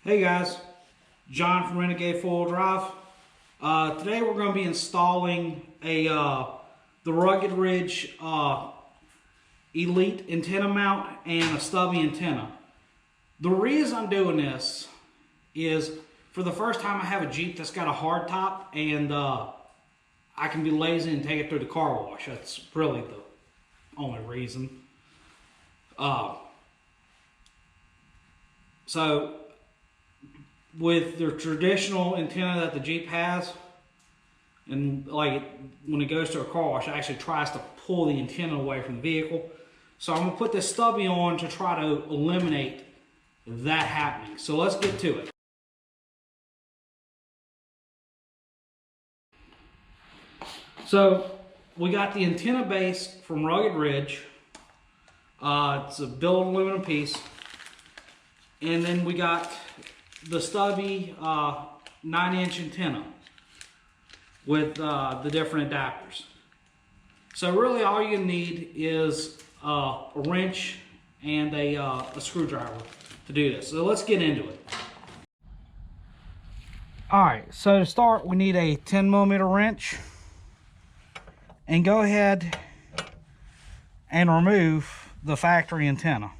Hey guys, John from Renegade 4-Wheel Drive. Today we're going to be installing the Rugged Ridge Elite antenna mount and a Stubby antenna. The reason I'm doing this is for the first time I have a Jeep that's got a hard top, and I can be lazy and take it through the car wash. That's really the only reason. So with the traditional antenna that the Jeep has, and like when it goes to a car wash, it actually tries to pull the antenna away from the vehicle. So I'm going to put this Stubby on to try to eliminate that happening. So let's get to it. So we got the antenna base from Rugged Ridge. It's a billet aluminum piece. And then we got the Stubby 9-inch antenna with the different adapters. So really all you need is a wrench and a screwdriver to do this. So let's get into it. Alright, so to start we need a 10mm wrench, and go ahead and remove the factory antenna.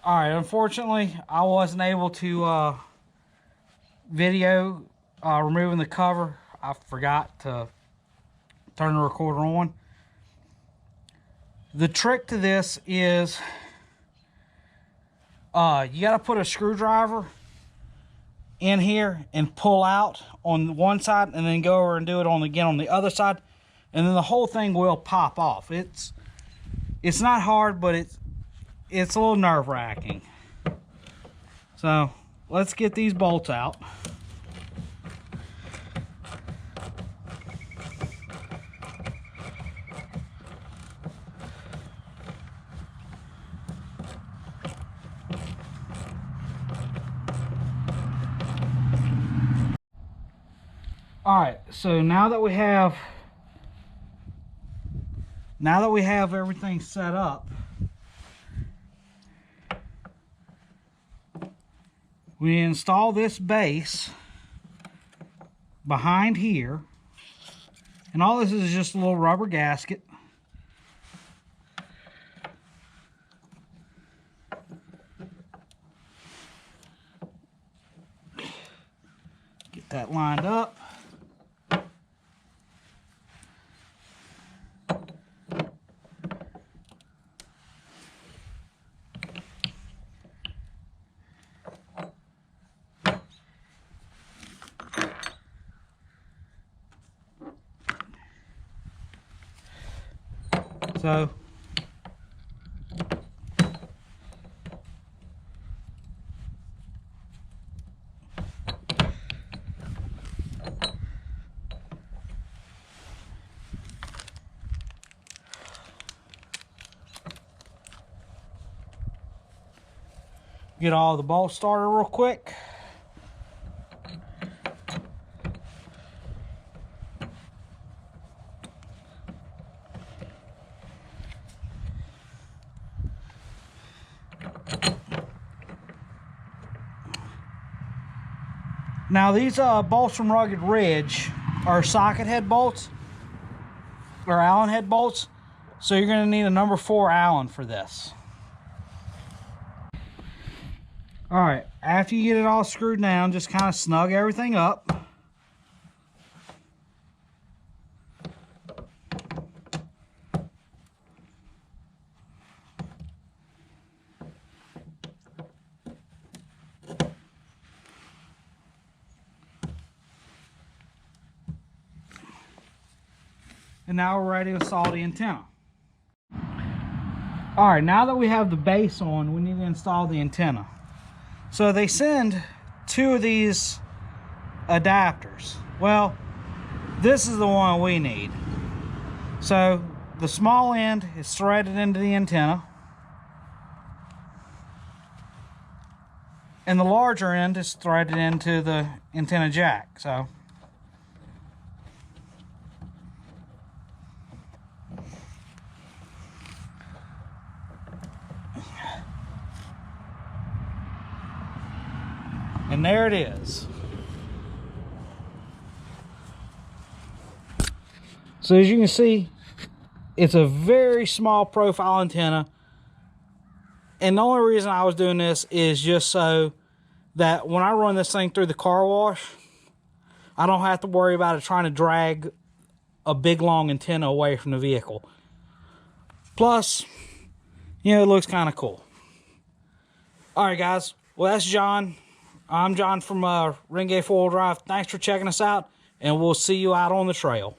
Alright, unfortunately I wasn't able to video removing the cover. I forgot to turn the recorder on. The trick to this is you got to put a screwdriver in here and pull out on one side, and then go over and do it again on the other side, and then the whole thing will pop off. It's not hard, but it's a little nerve-wracking. So let's get these bolts out. Alright, so now that we have everything set up, we install this base behind here, and all this is just a little rubber gasket. Get that lined up. So get all the bolts started real quick. Now these bolts from Rugged Ridge are socket head bolts, or Allen head bolts, so you're going to need a number 4 Allen for this. Alright, after you get it all screwed down, just kind of snug everything up. And now we're ready to install the antenna. Alright, now that we have the base on, we need to install the antenna. So they send 2 of these adapters. Well, this is the one we need. So the small end is threaded into the antenna. And the larger end is threaded into the antenna jack. So and there it is. So as you can see, it's a very small profile antenna. And the only reason I was doing this is just so that when I run this thing through the car wash, I don't have to worry about it trying to drag a big long antenna away from the vehicle. Plus, you know, it looks kind of cool. Alright guys, well that's John. I'm John from Ringay 4-Wheel Drive. Thanks for checking us out, and we'll see you out on the trail.